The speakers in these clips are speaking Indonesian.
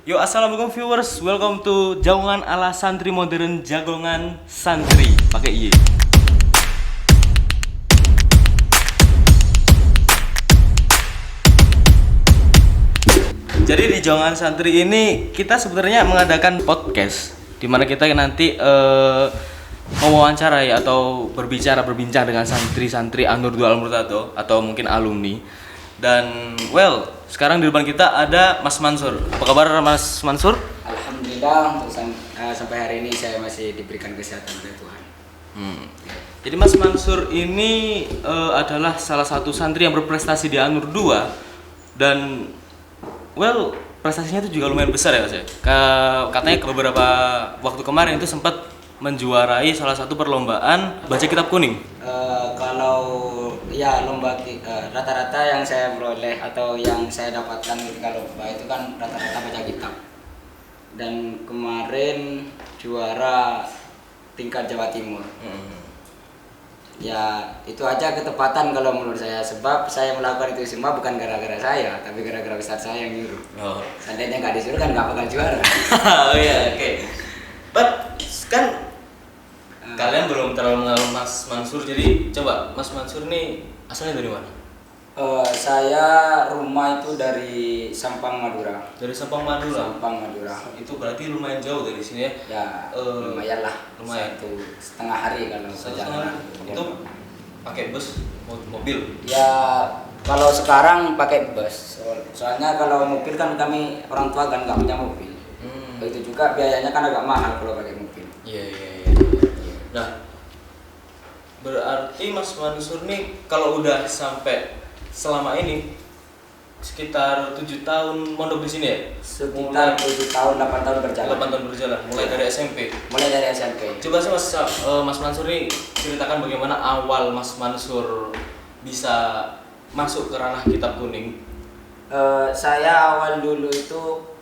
Yo, assalamualaikum viewers, welcome to Jagongan ala santri modern, Jagongan santri pakai Y. Jadi di Jagongan santri ini kita sebenarnya mengadakan podcast di mana kita nanti mewawancarai atau berbincang dengan santri-santri An-Nur 2 Al-Murtado atau mungkin alumni. Dan sekarang di depan kita ada Mas Mansur. Apa kabar Mas Mansur? Alhamdulillah untuk sampai hari ini saya masih diberikan kesehatan oleh Tuhan. Jadi Mas Mansur ini adalah salah satu santri yang berprestasi di An-Nur 2 dan prestasinya itu juga lumayan besar ya Mas ya. Katanya beberapa waktu kemarin itu sempat menjuarai salah satu perlombaan baca kitab kuning. Kalau ya lomba rata-rata yang saya peroleh atau yang saya dapatkan ketika lomba itu kan rata-rata baca kitab. Dan kemarin juara tingkat Jawa Timur. Ya itu aja ketepatan kalau menurut saya, sebab saya melakukan itu semua bukan gara-gara saya, tapi gara-gara besar saya yang nyuruh. Seandainya nggak disuruh kan nggak bakal juara. Oh iya, oke. But kan kalian belum terlalu mengenal Mas Mansur, jadi coba Mas Mansur nih asalnya dari mana? Saya rumah itu dari Sampang Madura. Dari Sampang Madura. Sampang Madura. Itu berarti lumayan jauh dari sini ya? Ya, lumayan lah. Lumayan. 1,5 hari kalau perjalanan. Itu pakai bus, mobil? Ya, kalau sekarang pakai bus. Soalnya kalau mobil kan kami orang tua kan nggak punya mobil. Begitu juga biayanya kan agak mahal kalau pakai mobil. Iya. Nah, berarti Mas Mansur nih kalau udah sampai selama ini sekitar 7 tahun mondok di sini ya? Sekitar 7 tahun, 8 tahun berjalan. 8 tahun berjalan, mulai dari SMP. Mulai dari SMP. Coba sih Mas Mansur nih ceritakan bagaimana awal Mas Mansur bisa masuk ke ranah kitab kuning. Saya awal dulu itu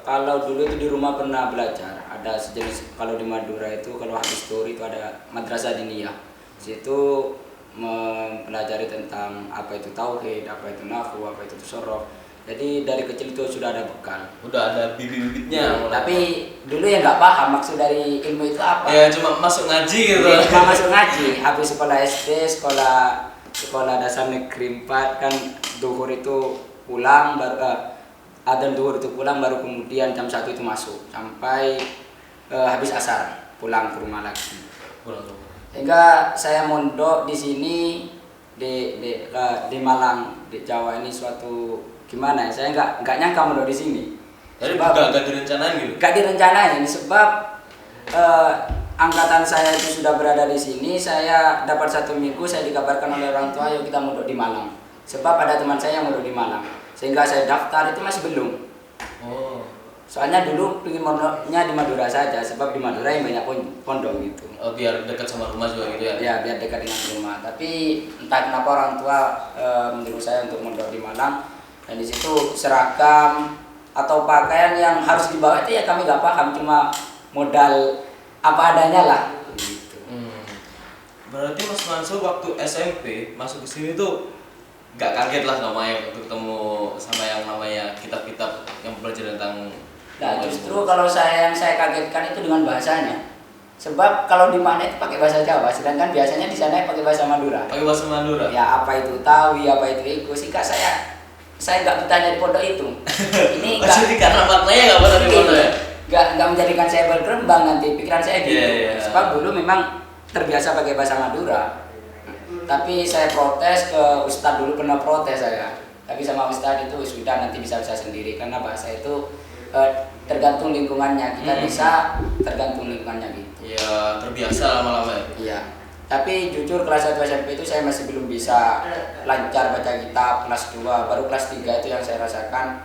kalau dulu itu di rumah pernah belajar, ada sejenis, kalau di Madura itu kalau habis story itu ada madrasah diniyah. Situ mempelajari tentang apa itu tauhid, apa itu nahwu, apa itu tasawuf. Jadi dari kecil itu sudah ada bekal. Udah ada bibit-bibitnya. Tapi dulu ya nggak paham maksud dari ilmu itu apa. Ya cuma masuk ngaji gitu. Cuma masuk ngaji. Habis sekolah SD, sekolah dasar negeri 4 kan duhur itu pulang baru adzan duhur itu pulang, baru kemudian jam 1 itu masuk sampai habis asar pulang ke rumah lagi. Hingga saya mondok di sini di Malang, di Jawa ini suatu gimana ya, saya nggak nyangka mondok di sini. Jadi nggak direncanain gitu? Nggak direncanain sebab angkatan saya itu sudah berada di sini. Saya dapat 1 minggu saya dikabarkan oleh orang tua, yuk kita mondok di Malang. Sebab ada teman saya yang mondok di Malang, sehingga saya daftar itu masih belum. Soalnya dulu ingin mondoknya di Madura saja, sebab di Madura yang banyak pondok gitu. Biar dekat sama rumah juga gitu ya? Ya, biar dekat dengan rumah. Tapi entah kenapa orang tua menyuruh saya untuk mondok di Malang. Dan di situ seragam atau pakaian yang harus dibawa itu ya kami nggak paham, cuma modal apa adanya lah. Gitu. Berarti Mas Mansur waktu SMP masuk ke sini tuh nggak kaget lah namanya untuk ketemu sama yang namanya kitab-kitab yang belajar tentang. Nah, justru kalau yang saya kagetkan itu dengan bahasanya. Sebab kalau di mana itu pakai bahasa Jawa, sedangkan biasanya di sana pakai bahasa Madura. Pakai bahasa Madura. Ya apa itu tawi, apa itu iku, sehingga saya nggak bertanya di pondok itu. Ini jadi karena maknanya nggak pernah di pondok ya? Nggak menjadikan saya berkembang nanti pikiran saya gitu. Yeah. Sebab dulu memang terbiasa pakai bahasa Madura. Tapi saya protes ke Ustadz, dulu pernah protes saya. Tapi sama Ustadz itu sudah nanti bisa sendiri, karena bahasa itu tergantung lingkungannya, kita bisa tergantung lingkungannya gitu. Iya, terbiasa lama-lama ya. Iya. Tapi jujur kelas 1 SMP itu saya masih belum bisa lancar baca kitab. Kelas 2, baru kelas 3 itu yang saya rasakan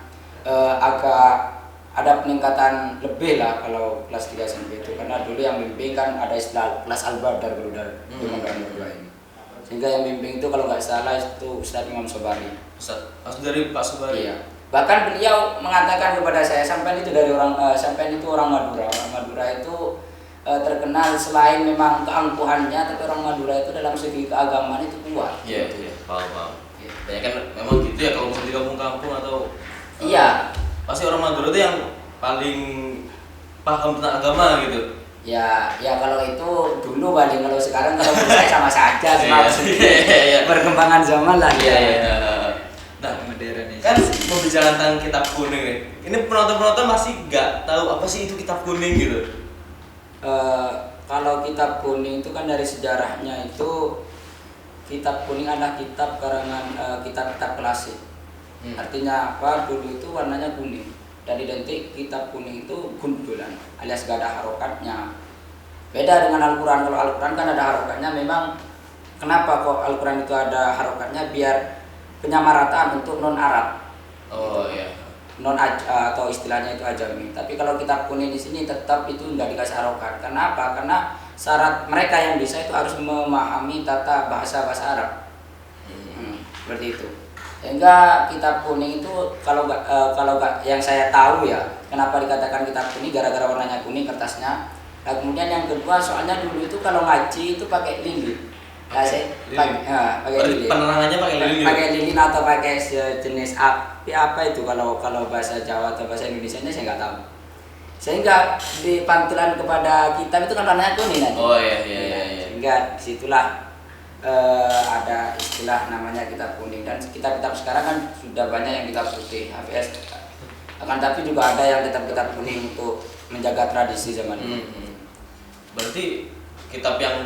agak ada peningkatan lebih lah kalau kelas 3 SMP itu, karena dulu yang bimbing kan ada istilah kelas al-badar dulu di Mondok ini. Sehingga yang bimbing itu kalau nggak salah itu Ustadz Imam Sobari. Langsung dari Pak Sobari. Iya. Bahkan beliau mengatakan kepada saya, sampean itu orang Madura. Orang Madura itu terkenal selain memang keangkuhannya, tapi orang Madura itu dalam segi keagamaan itu kuat. Iya, paham. Ya kan memang gitu ya kalau misalnya di kampung-kampung atau iya. Pasti orang Madura berarti yang paling paham tentang agama gitu. Ya kalau itu dulu paling, kalau sekarang kalau menurut saya sama saja, cuma perkembangan zaman lah. Nah, modern ini. kan pembicaraan tentang kitab kuning nih. Ini penonton-penonton masih nggak tahu apa sih itu kitab kuning gitu. Kalau kitab kuning itu kan dari sejarahnya itu, kitab kuning adalah kitab karangan kitab-kitab klasik. Artinya apa? Dulu itu warnanya kuning. Dan identik kitab kuning itu gundulan alias gak ada harokatnya. Beda dengan Al-Quran. Kalau Al-Quran kan ada harokatnya. Memang kenapa kok Al-Quran itu ada harokatnya? Biar penyamarataan untuk non Arab. Oh iya. Non atau istilahnya itu ajami. Tapi kalau kitab kuning di sini tetap itu nggak dikasih harokat. Kenapa? Karena syarat mereka yang bisa itu harus memahami tata bahasa Arab. Seperti itu. Sehingga kitab kuning itu kalau nggak yang saya tahu ya, kenapa dikatakan kitab kuning, gara-gara warnanya kuning kertasnya. Nah, kemudian yang kedua, soalnya dulu itu kalau ngaji itu pakai lilin. Pakai lilin. Penerangannya pakai lilin. Pakai lilin atau pakai sejenis api apa itu, kalau bahasa Jawa atau bahasa Indonesianya saya nggak tahu. Sehingga di pantulan kepada kitab itu kan warnanya kuning. Oh iya. Sehingga disitulah ada istilah namanya kitab kuning. Dan kitab-kitab sekarang kan sudah banyak yang kitab putih, HVS. Akan tapi juga ada yang kitab-kitab kuning untuk menjaga tradisi zaman ini. Berarti kitab yang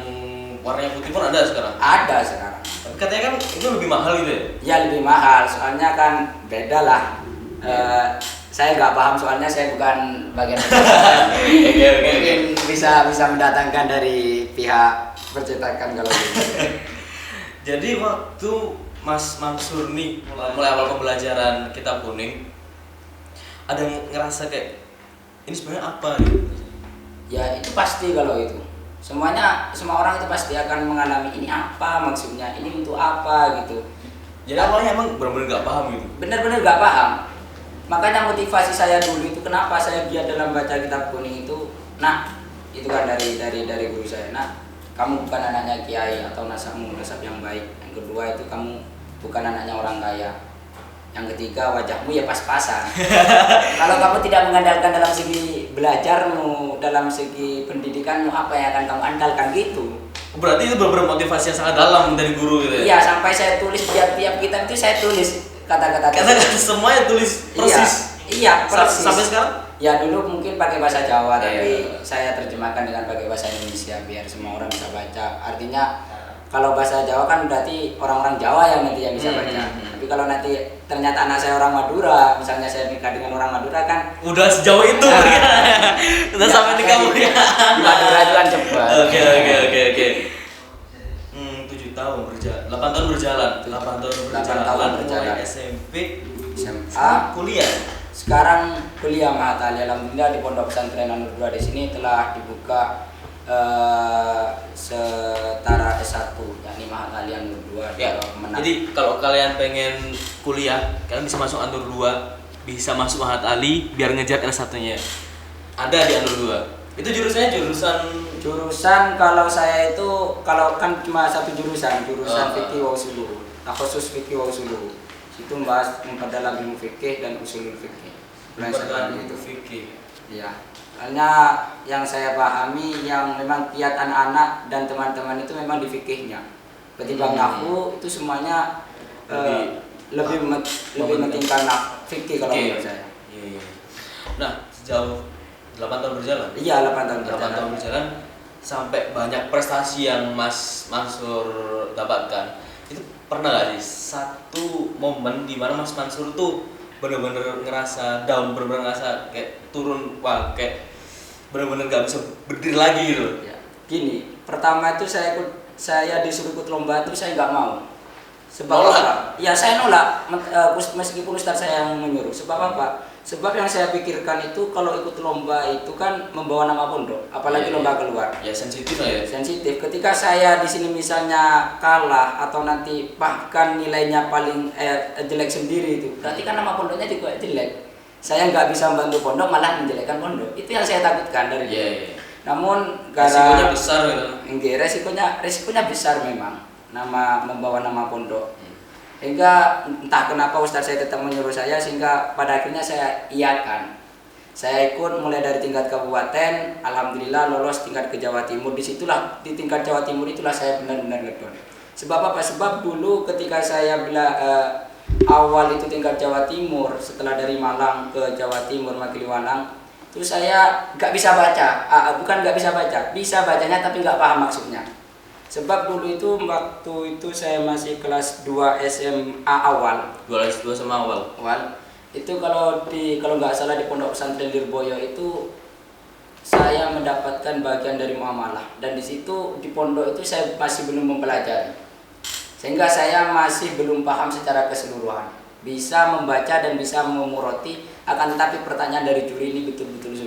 warnanya putih pun ada sekarang? Ada sekarang. Tapi katanya kan itu lebih mahal gitu ya? Ya lebih mahal, soalnya kan beda lah. Saya nggak paham soalnya saya bukan bagian mungkin bisa mendatangkan dari pihak percetakan kalau gitu. Jadi waktu Mas Mansur nih mulai awal pembelajaran kitab kuning, ada ngerasa kayak ini sebenarnya apa gitu? Ya itu pasti, kalau itu semua orang itu pasti akan mengalami ini apa maksudnya, ini untuk apa gitu. Jadi awalnya emang benar-benar nggak paham gitu? Benar-benar nggak paham. Makanya motivasi saya dulu itu kenapa saya giat dalam baca kitab kuning itu, itu kan dari guru saya. Kamu bukan anaknya kiai atau nasab yang baik. Yang kedua itu kamu bukan anaknya orang kaya. Yang ketiga, wajahmu ya pas-pasan. Kalau kamu tidak mengandalkan dalam segi belajarmu, dalam segi pendidikanmu, apa yang akan kamu andalkan gitu. Berarti itu benar-benar motivasi yang sangat dalam dari guru gitu ya? Iya, sampai saya tulis tiap kitab itu saya tulis kata-kata semuanya tulis persis? Iya, persis. Sampai sekarang? Ya dulu mungkin pakai bahasa Jawa, tapi saya terjemahkan dengan pakai bahasa Indonesia biar semua orang bisa baca. Artinya kalau bahasa Jawa kan berarti orang-orang Jawa yang nanti yang bisa baca. Tapi kalau nanti ternyata anak saya orang Madura, misalnya saya nikah dengan orang Madura kan udah sejauh itu udah sampai nikah ya. Madura itu kan cepat. Oke. 7 tahun berjalan, 8 tahun berjalan. 8 tahun berjalan. Mulai SMP, SMA, kuliah. Sekarang kuliah Mahatali. Alhamdulillah di Pondok Pesantren An-Nur 2 di sini telah dibuka setara S1, yakni Mahatali An-Nur 2 ya. Jadi kalau kalian pengen kuliah, kalian bisa masuk An-Nur 2, bisa masuk Mahatali biar ngejar S1-nya. Ada di An-Nur 2. Itu jurusan kalau saya itu, kalau kan cuma satu jurusan fikih wa usuluh. Khusus fikih wa usuluh. Itu memperdalam ilmu fikih dan usulul fikih. Memperdalam itu fikih. Iya. Soalnya yang saya pahami, yang memang kiat anak-anak dan teman-teman itu memang di fikihnya. Ketimbang nahwu itu semuanya lebih mementingkan fikih kalau menurut saya. Iya. Nah, sejauh 8 tahun berjalan. Iya, 8 tahun berjalan sampai banyak prestasi yang Mas Mansur dapatkan. Itu pernah gak sih satu momen di mana Mas Mansur tuh benar-benar ngerasa down, benar-benar ngerasa kayak turun, kayak benar-benar gak bisa berdiri lagi gitu? Ya, gini, pertama itu saya disuruh ikut lomba itu saya nggak mau. Sebab apa? Ya saya nolak, meskipun ustaz saya yang menyuruh. Sebab apa? Sebab yang saya pikirkan itu kalau ikut lomba itu kan membawa nama pondok, apalagi lomba keluar. Ya sensitif lah ya. Sensitif. Ketika saya di sini misalnya kalah atau nanti bahkan nilainya paling jelek sendiri itu, berarti kan nama pondoknya juga jelek. Saya nggak bisa membantu pondok, malah menjelekkan pondok. Itu yang saya takutkan dari dulu. Namun resikonya besar gitu. Resikonya besar memang. Membawa nama pondok. Hingga entah kenapa ustaz saya tetap menyuruh saya, sehingga pada akhirnya saya iakan. Saya ikut mulai dari tingkat kabupaten, alhamdulillah lolos tingkat ke Jawa Timur. Disitulah di tingkat Jawa Timur itulah saya benar-benar ngedon. Sebab apa? Sebab dulu ketika saya awal itu tingkat Jawa Timur, setelah dari Malang ke Jawa Timur Makiliwanang, itu saya nggak bisa baca. Bukan nggak bisa baca, bisa bacanya tapi nggak paham maksudnya. Sebab dulu itu waktu itu saya masih kelas 2 SMA awal. Kelas 2 sama awal. Itu kalau nggak salah di Pondok Pesantren Lirboyo itu saya mendapatkan bagian dari muamalah, dan di situ di pondok itu saya masih belum mempelajari, sehingga saya masih belum paham secara keseluruhan, bisa membaca dan bisa memuroti, akan tetapi pertanyaan dari juri ini betul-betul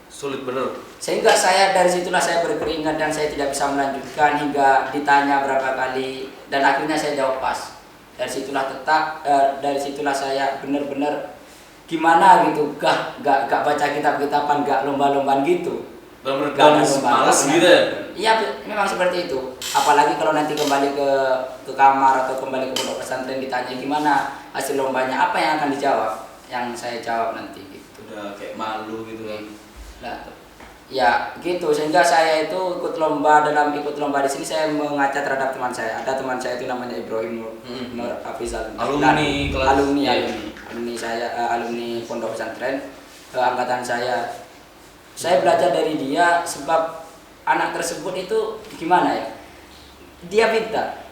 sulit Bener. sehingga dari situlah saya berkeringat dan saya tidak bisa melanjutkan hingga ditanya berapa kali dan akhirnya saya jawab pas. Dari situlah saya benar-benar gimana gitu, gak baca kitab-kitaban, gak lomba-lombaan gitu. Benar-benar males gitu ya? Iya, memang seperti itu. Apalagi kalau nanti kembali ke kamar atau kembali ke pondok pesantren ditanya gimana hasil lombanya, apa yang akan dijawab, yang saya jawab nanti gitu. Udah kayak malu gitu kan. Nah, ya gitu, sehingga saya itu ikut lomba di sini saya mengaca terhadap teman saya. Ada teman saya itu namanya Ibrahim Nur Hafizal, alumni saya, alumni pondok pesantren angkatan saya. Saya belajar dari dia sebab anak tersebut itu gimana ya, dia pintar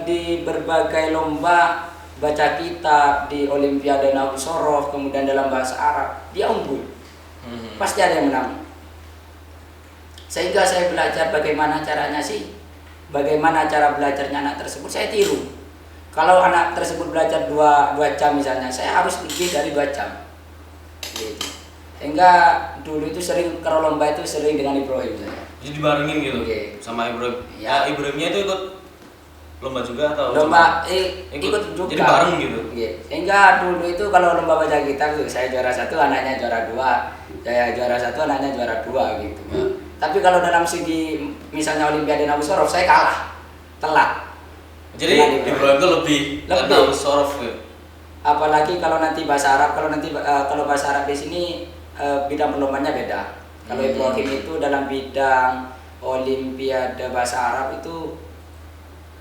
di berbagai lomba, baca kitab, di Olimpiade Nahwu Shorof, kemudian dalam bahasa Arab dia unggul. Pasti ada yang menang. Sehingga saya belajar bagaimana cara belajarnya anak tersebut, saya tiru. Kalau anak tersebut belajar 2 jam misalnya, saya harus lebih dari 2 jam gitu. Sehingga dulu itu sering, kalau lomba itu sering dengan Ibrahim saya. Jadi dibarengin gitu sama Ibrahim. Ya, Ibrahimnya itu ikut lomba juga atau ikut juga. Jadi bareng gitu. Sehingga dulu itu kalau lomba baca kitab tuh saya juara 1, anaknya juara 2. Saya juara 1, anaknya juara 2 gitu. Tapi kalau dalam segi misalnya Olimpiade Nahwu Shorof saya kalah, telat. Jadi Ibrahim itu lebih Nahwu Shorof gitu. Apalagi kalau nanti bahasa Arab, kalau bahasa Arab di sini bidang perlombanya beda. Kalau Ibrahim itu dalam bidang Olimpiade bahasa Arab itu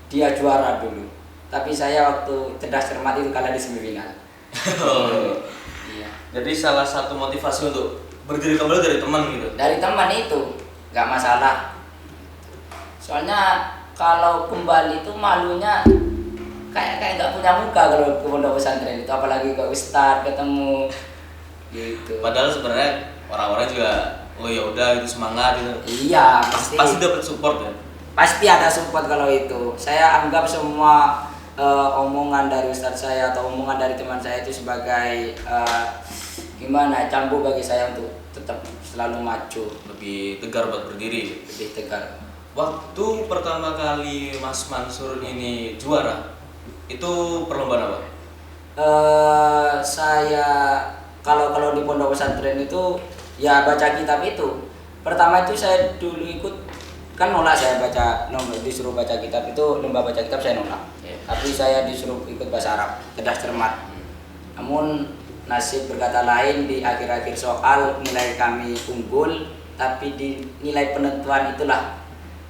dia juara dulu. Tapi saya waktu cerdas cermat itu kalah di semifinal. Iya. Jadi salah satu motivasi untuk berdiri kembali dari teman gitu. Dari teman itu nggak masalah. Soalnya kalau kembali itu malunya kayak nggak punya muka kalau ke pondok pesantren itu, apalagi ke ustadz ketemu gitu. Padahal sebenarnya orang-orang juga ya udah gitu, semangat gitu. Iya, pasti dapat support ya. Pasti ada support kalau itu. Saya anggap semua omongan dari ustadz saya atau omongan dari teman saya itu sebagai cambuk bagi saya untuk tetap selalu maju, lebih tegar buat berdiri. lebih tegar. Waktu pertama kali Mas Mansur ini juara, itu perlombaan apa? Saya kalau di pondok pesantren itu ya baca kitab itu. Pertama itu saya dulu ikut, kan nolak, saya disuruh baca kitab itu, lomba baca kitab saya nolak. Tapi saya disuruh ikut bahasa Arab, cerdas cermat. Namun nasib berkata lain, di akhir-akhir soal nilai kami unggul, tapi di nilai penentuan itulah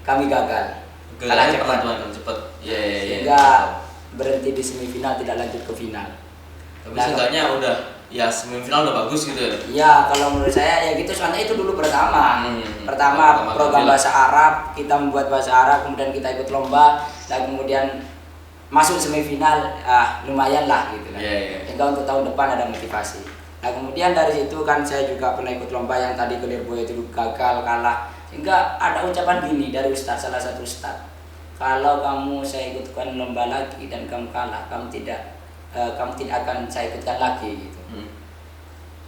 kami gagal. Kalah cepat. Sehingga berhenti di semifinal, tidak lanjut ke final. Tapi seenggaknya udah ya semifinal udah bagus gitu ya. Ya kalau menurut saya ya gitu, soalnya itu dulu pertama program bahasa Arab, kita membuat bahasa Arab, kemudian kita ikut lomba, dan kemudian masuk semifinal, lumayan lah gitu kan. Sehingga untuk tahun depan ada motivasi. Nah kemudian dari situ kan saya juga pernah ikut lomba yang tadi ke Lirboyo itu gagal, kalah. Sehingga ada ucapan gini dari salah satu ustaz, kalau saya ikutkan lomba lagi dan kamu kalah, kamu tidak akan saya ikutkan lagi gitu.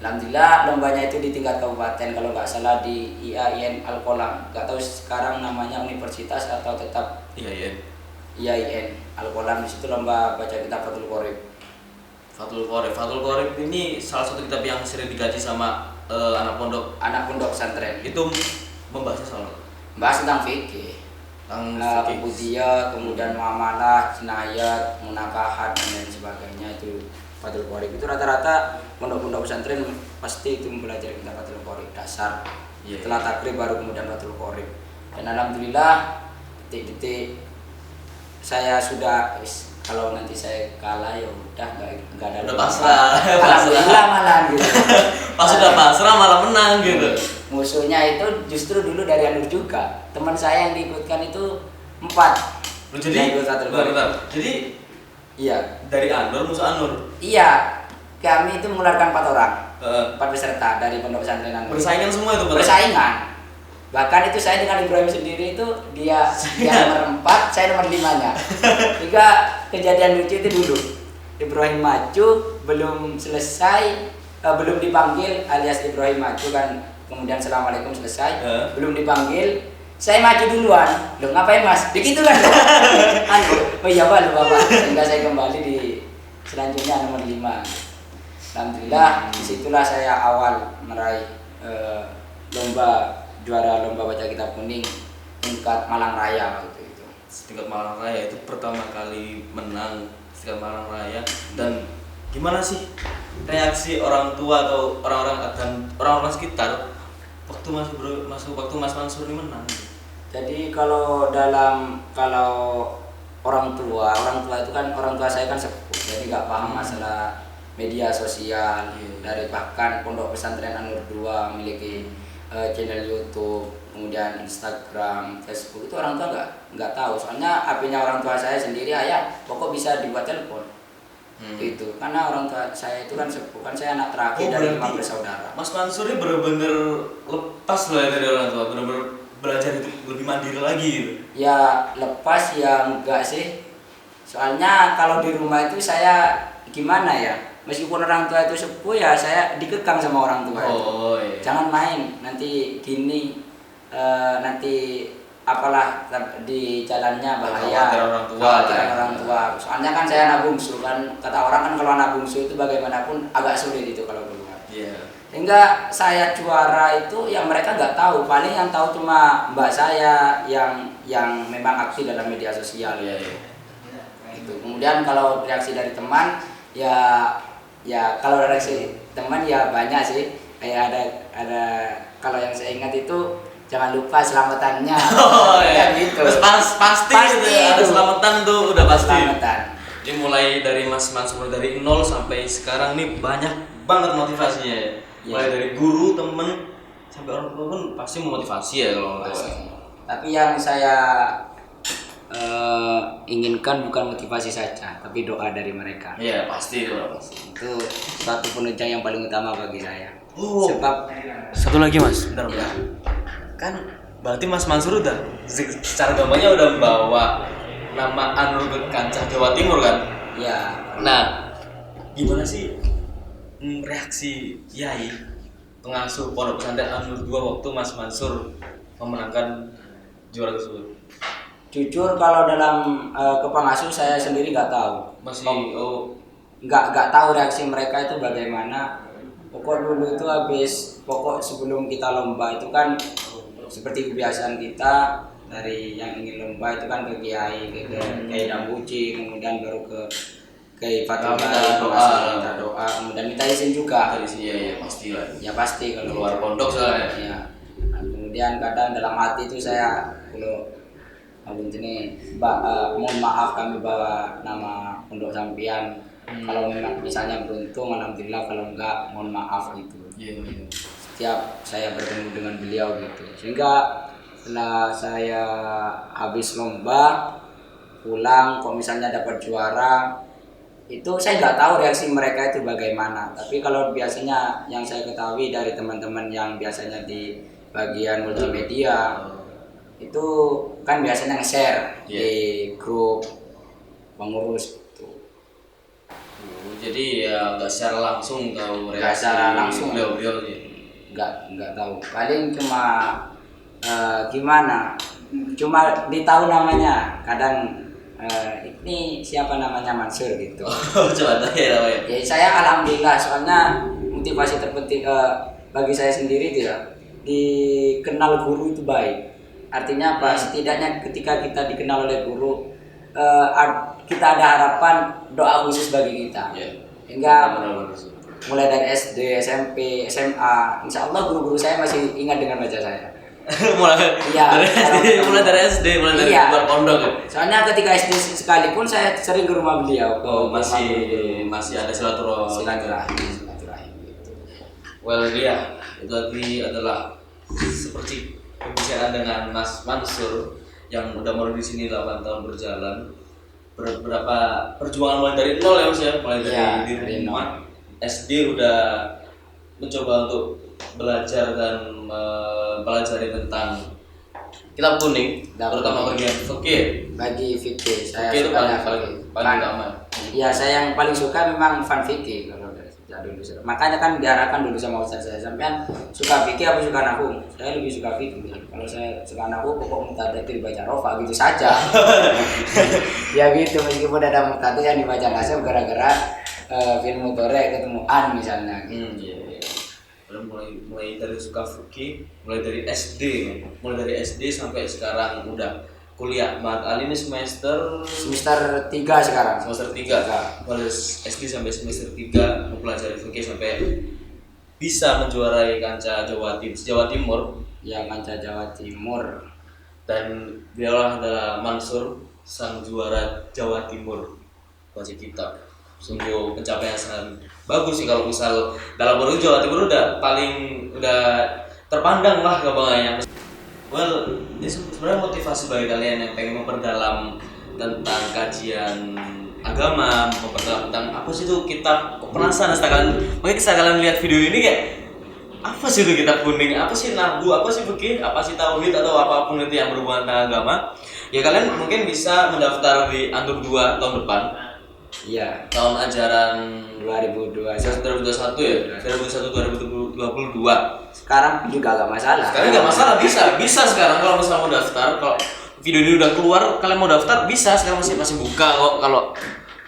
Alhamdulillah lombanya itu di tingkat kabupaten, kalau nggak salah di IAIN Al-Qolam, nggak tahu sekarang namanya universitas atau tetap IAIN Al-Qolam. Di situ lomba baca kitab Fathul Qorib ini salah satu kitab yang sering digaji sama anak pondok pesantren. Itu membahasnya soal bahas tentang fikih, ubudiyah, kemudian muamalah, jinayat, munakahat dan lain sebagainya. Itu Fathul Qorib. Itu rata-rata pondok-pondok pesantren pasti itu mempelajari kitab Fathul Qorib dasar. Setelah takrib baru kemudian Fathul Qorib. Dan alhamdulillah detik-detik saya sudah kalau nanti saya kalah ya udah nggak ada udah pasrah. Alhamdulillah malah gitu. Pas sudah pasrah malah menang gitu. Musuhnya itu justru dulu dari Anur juga. Teman saya yang diikutkan itu 4. Jadi bentar. Jadi iya, dari Anur musuh Anur. iya, kami itu mengeluarkan 4 orang, 4 peserta dari pondok pesantren Anur. Persaingan semua itu. Persaingan. Bahkan itu saya dengan Ibrahim sendiri itu dia nomor 4, saya nomor 5-nya. Juga kejadian lucu itu dulu. Ibrahim maju belum selesai, belum dipanggil alias Ibrahim maju kan, kemudian assalamualaikum selesai, belum dipanggil, saya maju duluan. Loh ngapain mas? Begitu kan? Oh iya pak, lupa pak. Sehingga saya kembali di selanjutnya nomor 5. Alhamdulillah disitulah saya awal meraih juara lomba baca kitab kuning tingkat Malang Raya waktu itu. Tingkat Malang Raya itu pertama kali menang tingkat Malang Raya. Dan gimana sih reaksi orang tua atau orang-orang dan orang-orang sekitar waktu waktu Mas Mansur ini menang? Jadi kalau orang tua itu kan orang tua saya kan sepuh, jadi nggak paham masalah media sosial. Dari bahkan pondok pesantren Anur 2 memiliki channel YouTube, kemudian Instagram, Facebook, itu orang tua nggak tahu. Soalnya HP-nya orang tua saya sendiri, ayah pokok bisa dibuat telepon. Itu karena orang tua saya itu kan sepuh, kan saya anak terakhir dari 5 bersaudara. Mas Mansur ini benar-benar lepas loh ya dari orang tua, benar-benar belajar itu lebih mandiri lagi gitu. Ya lepas ya enggak sih. Soalnya kalau di rumah itu saya gimana ya? Meskipun orang tua itu sepuh ya saya dikekang sama orang tua. Iya. Jangan main, nanti gini, nanti apalah di jalannya bahaya. Orang tua. Soalnya kan saya anak bungsu kan, kata orang kan kalau anak bungsu itu bagaimanapun agak sulit itu kalau keluar. Sehingga saya juara itu yang mereka nggak tahu, paling yang tahu cuma mbak saya yang memang aktif dalam media sosial. Itu. Kemudian kalau reaksi dari teman ya kalau reaksi teman ya banyak sih. Kayak ada kalau yang saya ingat itu jangan lupa selamatannya. Gitu. Pasti gitu ya, ada selamatan tuh udah pasti. Selamatan. Jadi mulai dari Mas Mansur dari 0 sampai sekarang nih banyak banget motivasinya ya. Mulai dari guru, temen sampai orang tua pun pasti memotivasi ya kalau orang tua. Tapi yang saya inginkan bukan motivasi saja, tapi doa dari mereka. Iya pasti itu. Itu suatu penunjang yang paling utama bagi saya. Sebab satu lagi mas, bentar. Kan berarti Mas Mansur udah secara gampangnya udah membawa nama Anur ke kancah Jawa Timur kan? Iya. Nah, gimana sih reaksi Yai pengasuh pondok pesantren Anur 2 waktu Mas Mansur memenangkan juara tersebut? Jujur kalau dalam ke pengasuh saya sendiri nggak tahu. Nggak tahu reaksi mereka itu bagaimana. Pokok dulu itu sebelum kita lomba itu kan seperti kebiasaan kita dari yang ingin lomba itu kan ke Kiai, ke Kiai Dambuci, kemudian baru ke Kiai Fatul minta doa, kemudian minta izin juga. Iya pasti lah. Ya pasti kalau luar pondok soalnya. Iya. Nah, kemudian kadang dalam hati itu saya kalau ini mohon maaf kami bawa nama pondok sampian. Kalau memang misalnya beruntung alhamdulillah, kalau enggak mohon maaf gitu. Setiap saya bertemu dengan beliau gitu. Sehingga setelah saya habis lomba pulang kok misalnya dapat juara, itu saya nggak tahu reaksi mereka itu bagaimana. Tapi kalau biasanya yang saya ketahui dari teman-teman yang biasanya di bagian multimedia itu kan biasanya nge-share di grup pengurus itu. Jadi ya nggak secara langsung tahu reaksi. Nggak secara langsung. Beliau Nggak tahu. Paling cuma gimana? Cuma ditahu namanya. Kadang ini siapa namanya Mansur gitu. Coba tanya namanya. Ya saya alhamdulillah, soalnya motivasi terpenting bagi saya sendiri itu ya dikenal guru itu baik. Artinya apa? Setidaknya ketika kita dikenal oleh guru, kita ada harapan doa khusus bagi kita. Hingga Benar-benar sih. mulai dari SD, SMP, SMA, insya Allah guru-guru saya masih ingat dengan wajah saya. mulai Iya, dari SD, mulai dari SD, mulai dari Iya. luar pondok ya. Soalnya ketika SD sekalipun saya sering ke rumah beliau. Oh, masih ada silaturahmi. Silaturahim gitu. Well, iya, itu tadi adalah seperti pembicaraan dengan Mas Mansur yang udah mulai di sini 8 tahun berjalan. Beberapa perjuangan mulai dari nol ya Mas ya, mulai dari Iya, di dari rumah SD udah mencoba untuk belajar dan mempelajari tentang kitab kuning, terutama bagian fikih. Bagi fikih saya Fikih itu sukanya paling fikih. utama. Iya, saya yang paling suka memang fan fikih kalau dari sejak dulu. Makanya kan diarahkan dulu sama ustaz saya, sampean suka fikih apa suka nahwu? Saya lebih suka fikih. Kalau saya suka nahwu pokok mutadatir dibaca rofa gitu saja. Ya gitu, meskipun ada mutadir yang dibaca nasab gara-gara film mutore ketemu an misalnya. Iya. Mulai dari suka fikih, mulai dari SD sampai sekarang udah kuliah. Mat Ali ini semester Semester 3 sekarang. semester 3. Mulai SD sampai semester 3 mempelajari fikih sampai bisa menjuarai kancah Jawa Timur Ya, Manca Jawa Timur. dan dialah adalah Mansur sang juara Jawa Timur wajib kita. Sungguh pencapaian sangat bagus sih kalau misal dalam waktu Jawa Timur udah terpandang lah kebanggaannya. Well, ini sebenarnya motivasi bagi kalian yang pengen memperdalam tentang kajian agama, memperdalam tentang apa sih itu kitab, kok penasaran mungkin kalian lihat video ini kayak apa sih itu kitab kuning, apa sih nahwu, apa sih fikih, apa sih tauhid atau apapun itu yang berhubungan dengan agama, ya kalian mungkin bisa mendaftar di Antur 2 tahun depan. Iya, Tahun ajaran 2021. 2021 ya, 2021 2022. Sekarang juga gak masalah. Sekarang nggak masalah, bisa sekarang kalau misalnya mau daftar. Kalau video ini udah keluar, kalian mau daftar bisa. Sekarang masih buka kok. Kalau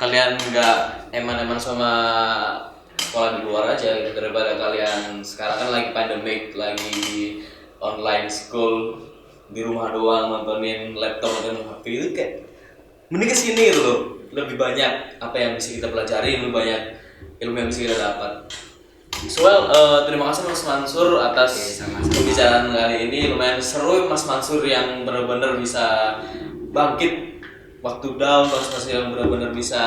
kalian nggak eman-eman sama sekolah di luar aja gitu, daripada kalian sekarang kan lagi pandemic, lagi online school, di rumah doang nontonin laptop dan HP itu kayak mending kesini gitu loh. Lebih banyak apa yang bisa kita pelajari, lebih banyak ilmu yang bisa kita dapat. So terima kasih Mas Mansur atas pembicaraan kali ini. Lumayan seru Mas Mansur yang benar-benar bisa bangkit waktu down, Mas Mansur yang benar-benar bisa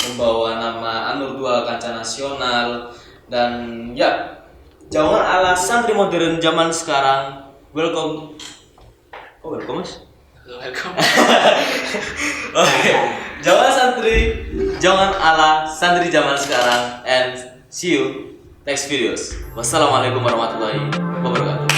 membawa nama Anur 2 kancah nasional. Dan ya, jangan ala santri modern zaman sekarang. Welcome. Oh, welcome Mas. Welcome. Oke, jangan ala santri zaman sekarang, and see you next videos. Wassalamualaikum warahmatullahi wabarakatuh.